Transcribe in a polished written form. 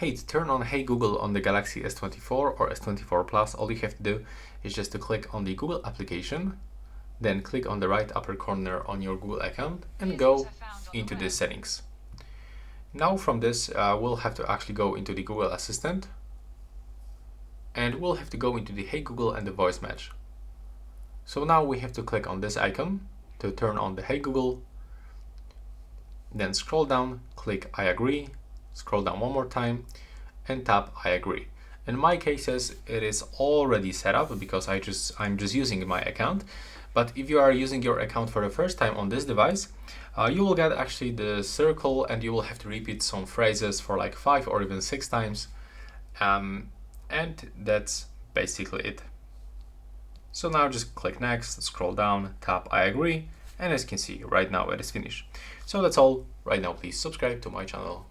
Hey, to turn on Hey Google on the Galaxy S24 or S24 Plus, all you have to do is just to click on the Google application, then click on the right upper corner on your Google account and go into the settings. Now from this, we'll have to actually go into the Google Assistant, and we'll have to go into the Hey Google and the voice match. So now we have to click on this icon to turn on the Hey Google, then scroll down, click I agree, scroll down one more time and tap I agree. In my cases, it is already set up because I'm just using my account. But if you are using your account for the first time on this device, you will get actually the circle and you will have to repeat some phrases for like 5 or even 6 times. And that's basically it. So now just click next, scroll down, tap I agree, and as you can see right now it is finished. So that's all. Right now please subscribe to my channel.